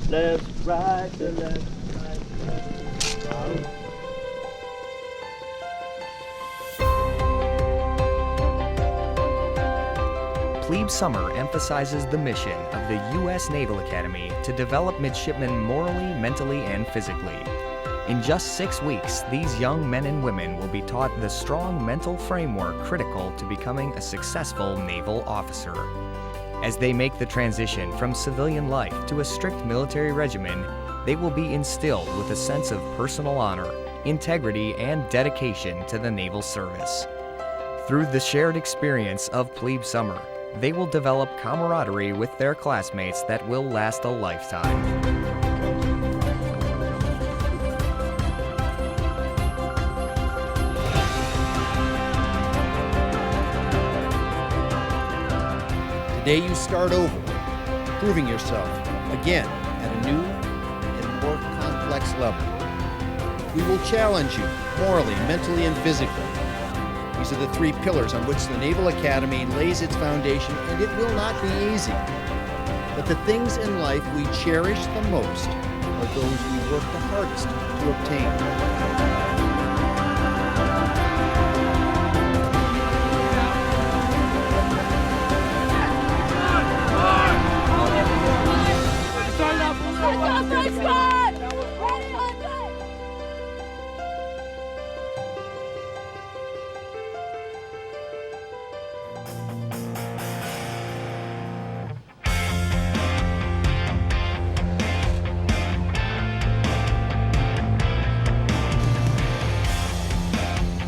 left, right, to left, right. Plebe Summer emphasizes the mission of the U.S. Naval Academy to develop midshipmen morally, mentally, and physically. In just 6 weeks, these young men and women will be taught the strong mental framework critical to becoming a successful naval officer. As they make the transition from civilian life to a strict military regimen, they will be instilled with a sense of personal honor, integrity, and dedication to the naval service. Through the shared experience of Plebe Summer, they will develop camaraderie with their classmates that will last a lifetime. Today you start over, proving yourself again at a new and more complex level. We will challenge you morally, mentally, and physically. These are the 3 pillars on which the Naval Academy lays its foundation, and it will not be easy. But the things in life we cherish the most are those we work the hardest to obtain.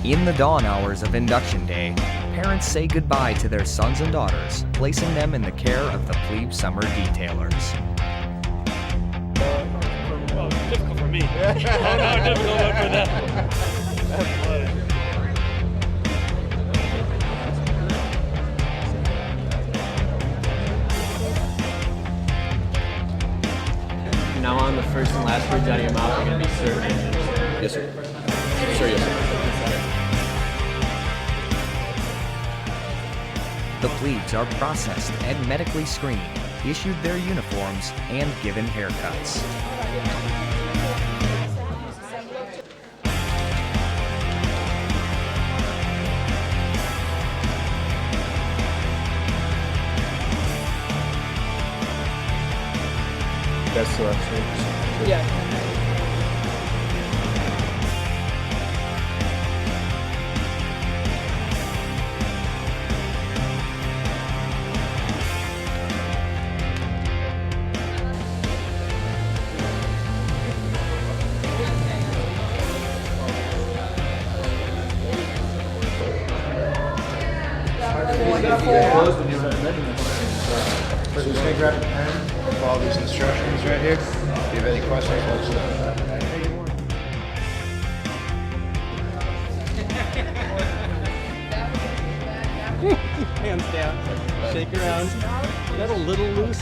In the dawn hours of Induction Day, parents say goodbye to their sons and daughters, placing them in the care of the Plebe Summer detailers. Well, difficult for me. Oh, no, difficult for them. That's funny. From now on, the first and last words out of your mouth are going to be sir. Yes, sir. Sir, yes, sir. The plebes are processed and medically screened, issued their uniforms, and given haircuts. That's the last Yeah. So just gonna grab a pen, follow these instructions right here. If you have any questions, let us know. Hands down. Shake around. Is that a little loose?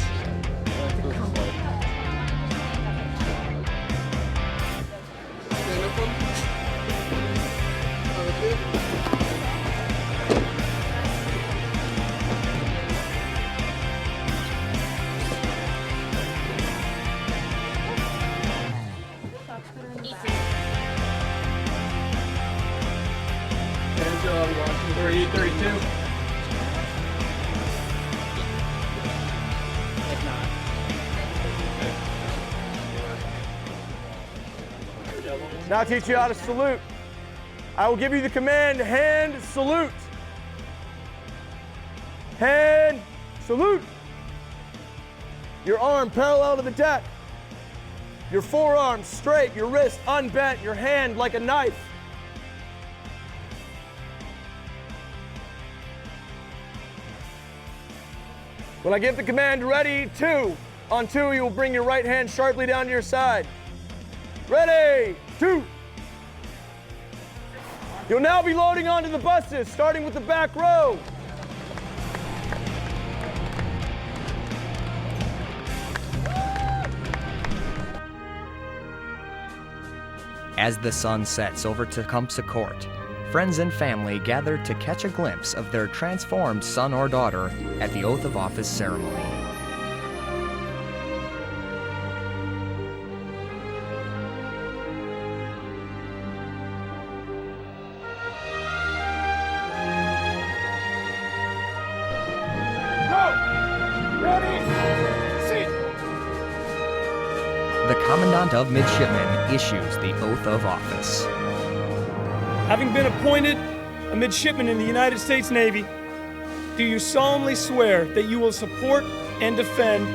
Hands up. 30, 32. Now I'll teach you how to salute. I will give you the command, hand salute. Hand salute. Your arm parallel to the deck. Your forearm straight, your wrist unbent, your hand like a knife. When I give the command ready, 2. On 2, you will bring your right hand sharply down to your side. Ready, 2. You'll now be loading onto the buses, starting with the back row. As the sun sets over Tecumseh Court, friends and family gather to catch a glimpse of their transformed son or daughter at the oath of office ceremony. The Commandant of Midshipmen issues the oath of office. Having been appointed a midshipman in the United States Navy, do you solemnly swear that you will support and defend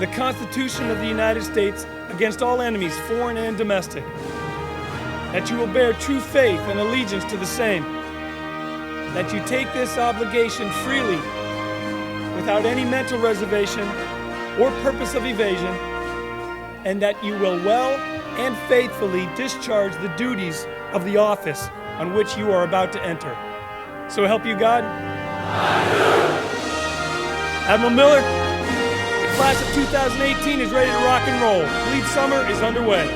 the Constitution of the United States against all enemies, foreign and domestic, that you will bear true faith and allegiance to the same, that you take this obligation freely without any mental reservation or purpose of evasion, and that you will well and faithfully discharge the duties of the office on which you are about to enter. So help you God. Admiral Miller, the class of 2018 is ready to rock and roll. Plebe Summer is underway.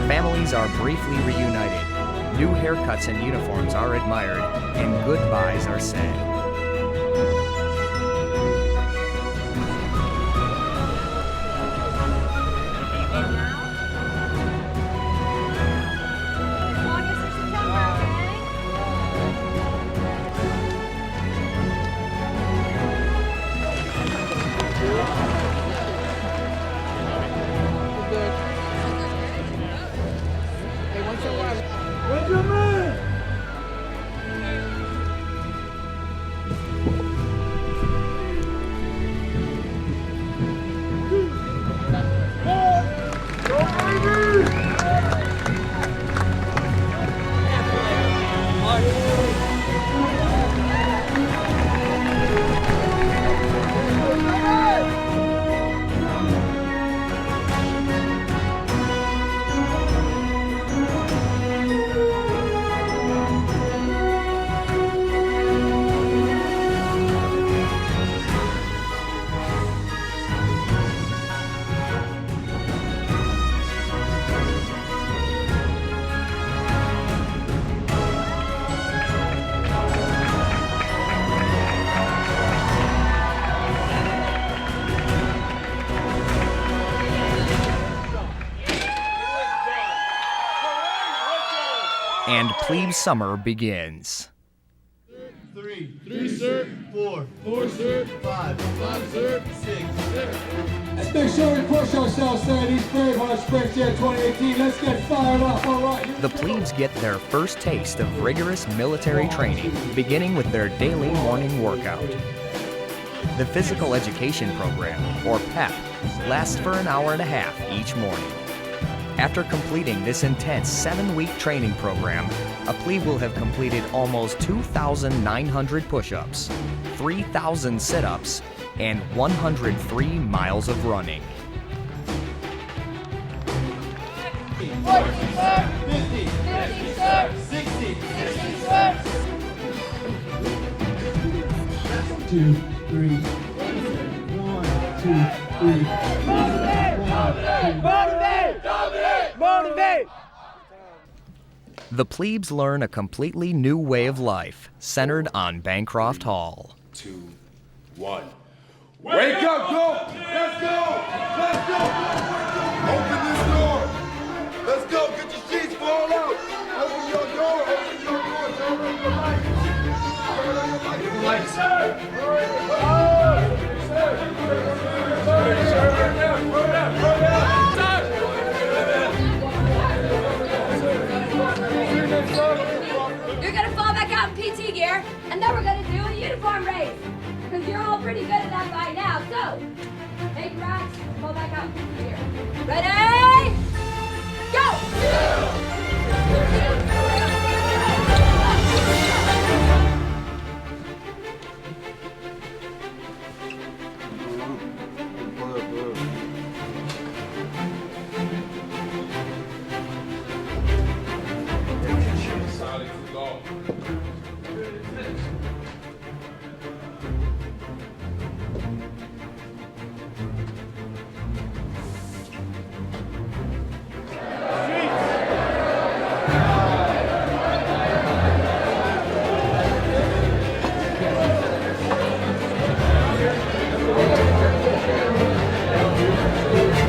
Families are briefly reunited, new haircuts and uniforms are admired, and goodbyes are said. And Plebe Summer begins. 3, sir. 4, sir. 5, sir. 6, sir. Let's make sure we push ourselves, sir. These Bravehearts Spring Year 2018. Let's get fired up, all right? The plebes get their first taste of rigorous military training, beginning with their daily morning workout. The Physical Education Program, or PEP, lasts for an hour and a half each morning. After completing this intense 7-week training program, a plebe will have completed almost 2,900 push-ups, 3,000 sit-ups, and 103 miles of running. 50, 60, 2, 3. 1, 2, 3. Motivate! The plebes learn a completely new way of life, centered on Bancroft Hall. 2, 1. Wake up, go! Let's go! Let's go! Open this door! Let's go! Get your sheets, fall out! Open your door! Open your door! Turn on your lights! Turn on your lights! Get the lights! You're gonna fall back out in PT gear, and then we're gonna do a uniform race. Because you're all pretty good at that by now. So, make racks, fall back out in PT gear. Ready? Go!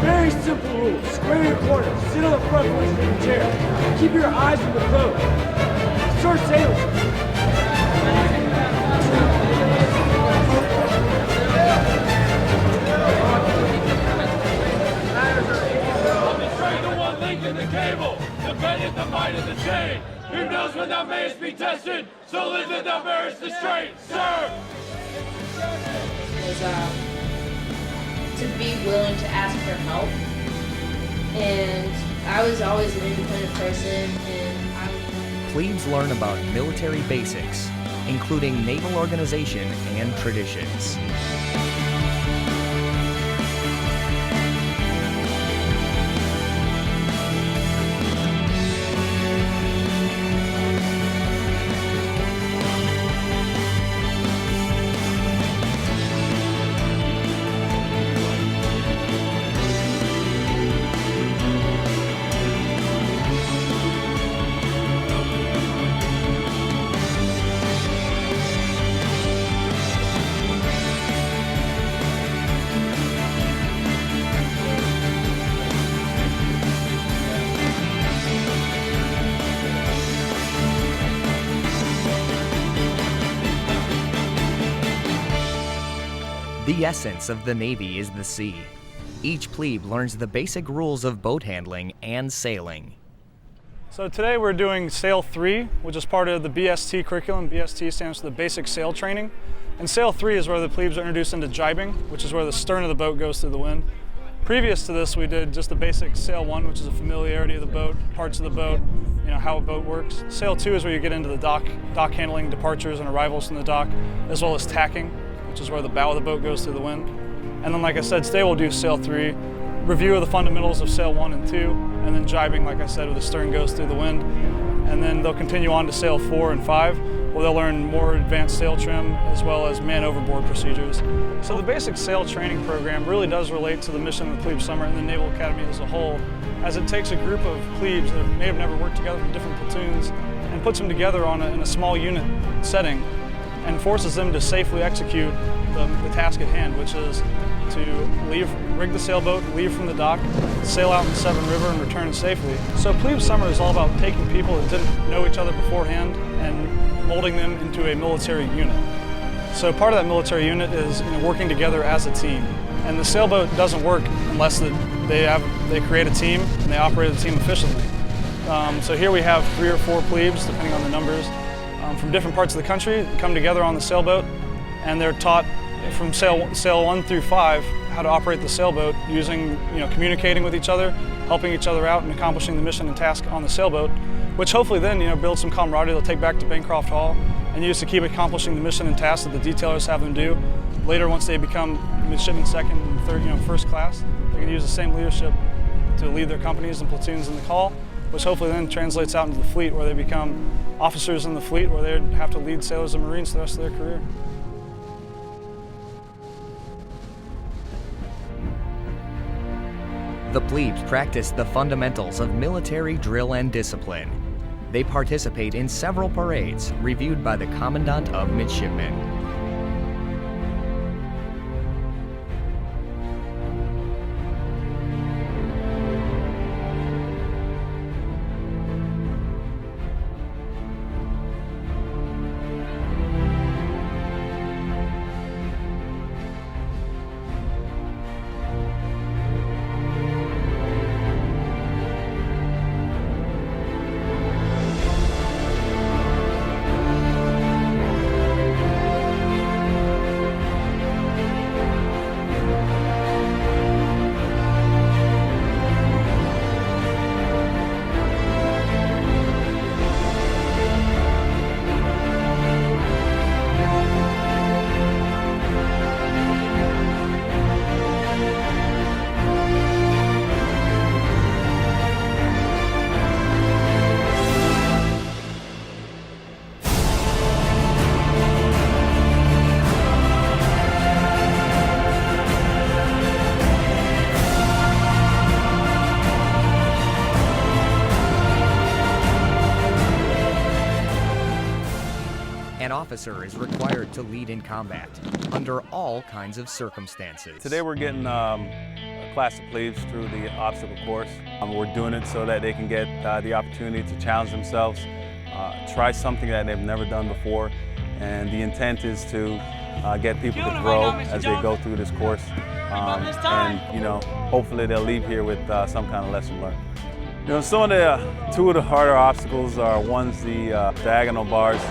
Very simple rules. Square your corners. Sit on the front position of the chair. Keep your eyes on the boat. Start sailing. The cable, defending the might of the chain. Who knows when thou mayest be tested? So live that thou bearest the strain. Sir! Was to be willing to ask for help, and I was always an independent person, and Plebes learn about military basics, including naval organization and traditions. The essence of the Navy is the sea. Each plebe learns the basic rules of boat handling and sailing. So today we're doing Sail 3, which is part of the BST curriculum. BST stands for the Basic Sail Training. And Sail 3 is where the plebes are introduced into jibing, which is where the stern of the boat goes through the wind. Previous to this, we did just the basic Sail 1, which is a familiarity of the boat, parts of the boat, how a boat works. Sail 2 is where you get into the dock handling, departures and arrivals from the dock, as well as tacking, which is where the bow of the boat goes through the wind. And then, like I said, today we'll do Sail 3, review of the fundamentals of Sail 1 and 2, and then jibing, like I said, where the stern goes through the wind. And then they'll continue on to Sail 4 and 5, where they'll learn more advanced sail trim, as well as man overboard procedures. So the basic sail training program really does relate to the mission of the Plebe Summer and the Naval Academy as a whole, as it takes a group of plebes that may have never worked together from different platoons and puts them together in a small unit setting and forces them to safely execute the task at hand, which is to rig the sailboat, leave from the dock, sail out in the Severn River and return safely. So Plebe Summer is all about taking people that didn't know each other beforehand and molding them into a military unit. So part of that military unit is working together as a team. And the sailboat doesn't work unless they create a team and they operate the team efficiently. So here we have 3 or 4 plebes, depending on the numbers, from different parts of the country come together on the sailboat, and they're taught from sail 1 through 5 how to operate the sailboat using, communicating with each other, helping each other out and accomplishing the mission and task on the sailboat, which hopefully then, builds some camaraderie they'll take back to Bancroft Hall and use to keep accomplishing the mission and tasks that the detailers have them do. Later, once they become midshipmen second and third, first class, they can use the same leadership to lead their companies and platoons in the call, which hopefully then translates out into the fleet, where they become officers in the fleet, where they have to lead sailors and Marines the rest of their career. The plebes practice the fundamentals of military drill and discipline. They participate in several parades reviewed by the Commandant of Midshipmen. An officer is required to lead in combat under all kinds of circumstances. Today we're getting class of plebes through the obstacle course. We're doing it so that they can get the opportunity to challenge themselves, try something that they've never done before, and the intent is to get people to grow as they go through this course, and you know, hopefully they'll leave here with some kind of lesson learned. You know, some of the two of the harder obstacles are one's the diagonal bars.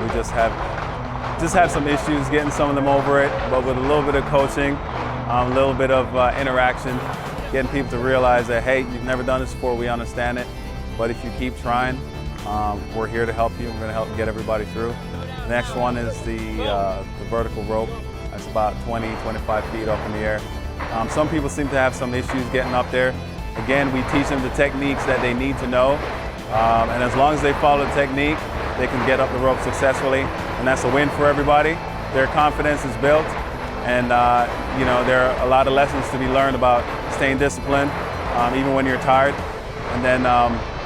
We just have some issues getting some of them over it, but with a little bit of coaching, a little bit of interaction, getting people to realize that, hey, you've never done this before, we understand it, but if you keep trying, we're here to help you. We're going to help get everybody through. The next one is the vertical rope. That's about 20, 25 feet up in the air. Some people seem to have some issues getting up there. Again, we teach them the techniques that they need to know, and as long as they follow the technique, they can get up the rope successfully, and that's a win for everybody. Their confidence is built, and you know, there are a lot of lessons to be learned about staying disciplined, even when you're tired. And then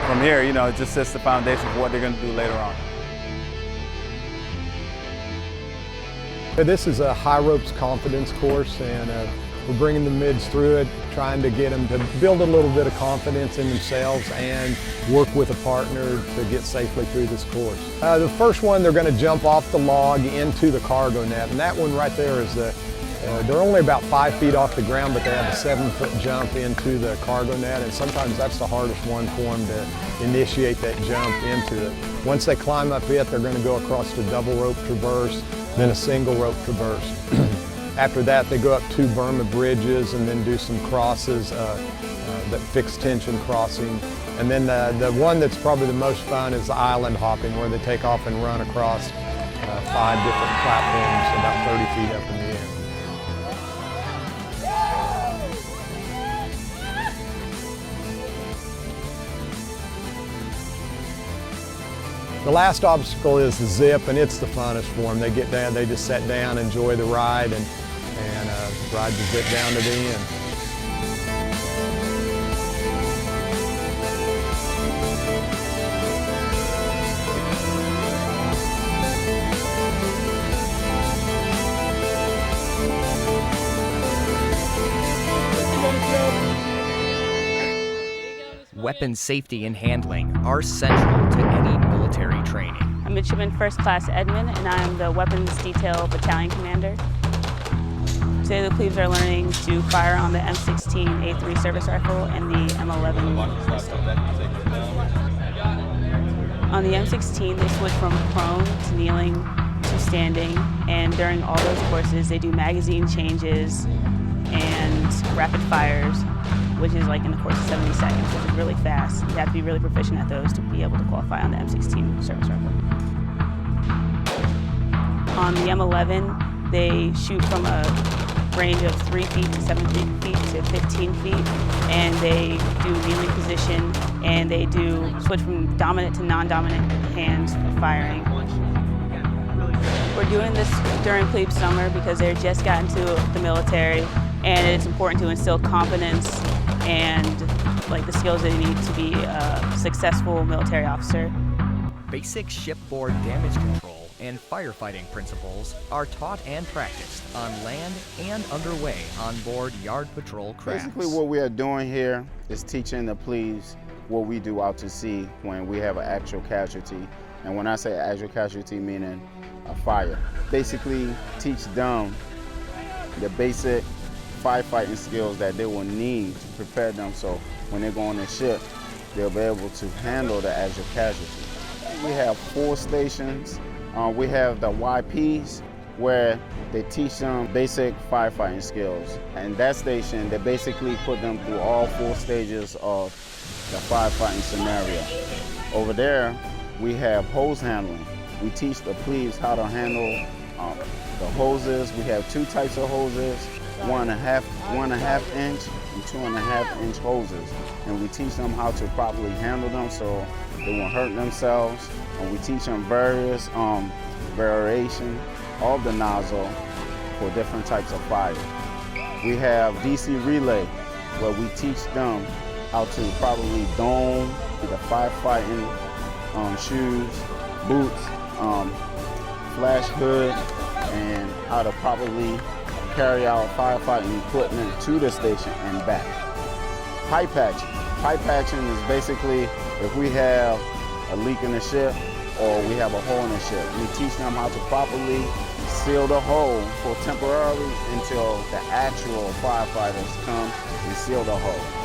from here, you know, it just sets the foundation for what they're going to do later on. This is a high ropes confidence course, and we're bringing the mids through it, trying to get them to build a little bit of confidence in themselves and work with a partner to get safely through this course. The first one, they're going to jump off the log into the cargo net, and that one right there is they're only about 5 feet off the ground, but they have a 7-foot jump into the cargo net, and sometimes that's the hardest one for them to initiate that jump into it. Once they climb up it, they're going to go across the double rope traverse, then a single rope traverse. After that, they go up 2 Burma bridges and then do some crosses, that fixed tension crossing. And then the one that's probably the most fun is the island hopping, where they take off and run across 5 different platforms about 30 feet up in the air. The last obstacle is the zip, and it's the funnest for them. They get down, they just sit down, enjoy the ride, and ride the zip down to the end. Weapon safety and handling are central to any military training. I'm Midshipman First Class Edmund, and I'm the Weapons Detail Battalion Commander. Today the plebes are learning to fire on the M16 A3 service rifle and the M11 pistol. On the M16, they switch from prone to kneeling to standing, and during all those courses, they do magazine changes and rapid fires, which is like in the course of 70 seconds, which is really fast. You have to be really proficient at those to be able to qualify on the M16 service rifle. On the M11, they shoot from a range of 3 feet to 7 feet to 15 feet, and they do kneeling position, and they do switch from dominant to non-dominant hands for firing. We're doing this during Plebe Summer because they're just got into the military, and it's important to instill confidence and like the skills they need to be a successful military officer. Basic shipboard damage control and firefighting principles are taught and practiced on land and underway on board yard patrol crafts. Basically what we are doing here is teaching the plebes what we do out to sea when we have an actual casualty. And when I say actual casualty, meaning a fire. Basically teach them the basic firefighting skills that they will need to prepare them so when they go on the ship, they'll be able to handle the actual casualty. We have 4 stations. We have the YPs, where they teach them basic firefighting skills. And that station, they basically put them through all 4 stages of the firefighting scenario. Over there, we have hose handling. We teach the plebes how to handle the hoses. We have 2 types of hoses, 1.5 inch and 2.5 inch hoses. And we teach them how to properly handle them so they won't hurt themselves. And we teach them various variation of the nozzle for different types of fire. We have DC relay, where we teach them how to properly don the firefighting shoes, boots, flash hood, and how to properly carry out firefighting equipment to the station and back. Pipe patching. Pipe patching is basically if we have a leak in the ship or we have a hole in the ship. We teach them how to properly seal the hole for temporarily until the actual firefighters come and seal the hole.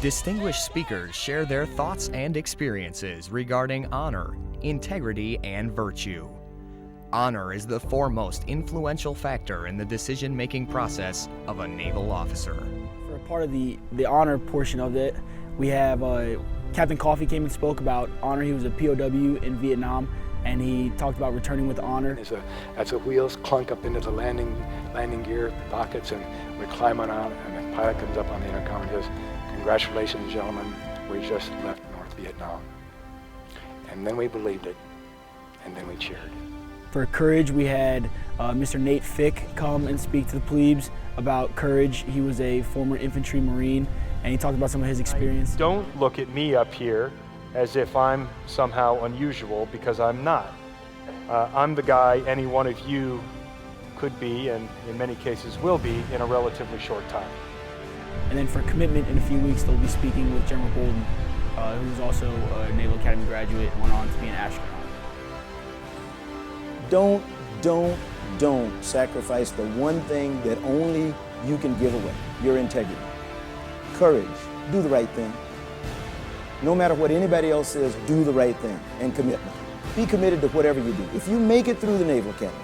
Distinguished speakers share their thoughts and experiences regarding honor, integrity, and virtue. Honor is the foremost influential factor in the decision-making process of a naval officer. For a part of the honor portion of it, we have Captain Coffee came and spoke about honor. He was a POW in Vietnam, and he talked about returning with honor. As the wheels clunk up into the landing gear pockets, and we climb on out, and the pilot comes up on the intercom and says, "Congratulations, gentlemen, we just left North Vietnam." And then we believed it, and then we cheered. For courage, we had Mr. Nate Fick come and speak to the plebes about courage. He was a former infantry Marine, and he talked about some of his experience. Don't look at me up here as if I'm somehow unusual, because I'm not. I'm the guy any one of you could be, and in many cases will be, in a relatively short time. And then for commitment, in a few weeks, they'll be speaking with General Bolden, who's also a Naval Academy graduate and went on to be an astronaut. Don't sacrifice the one thing that only you can give away, your integrity. Courage, do the right thing. No matter what anybody else says, do the right thing, and commitment. Be committed to whatever you do. If you make it through the Naval Academy,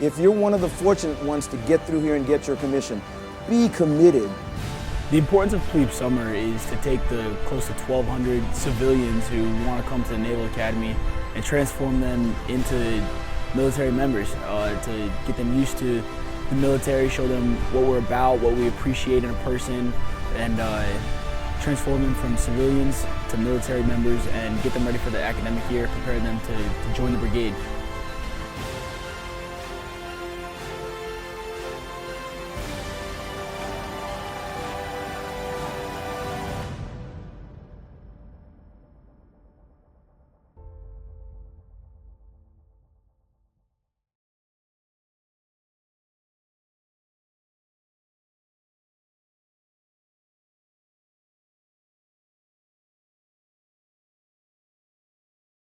if you're one of the fortunate ones to get through here and get your commission, be committed. The importance of Plebe Summer is to take the close to 1,200 civilians who want to come to the Naval Academy and transform them into military members, to get them used to the military, show them what we're about, what we appreciate in a person, and transform them from civilians to military members and get them ready for the academic year, prepare them to join the brigade.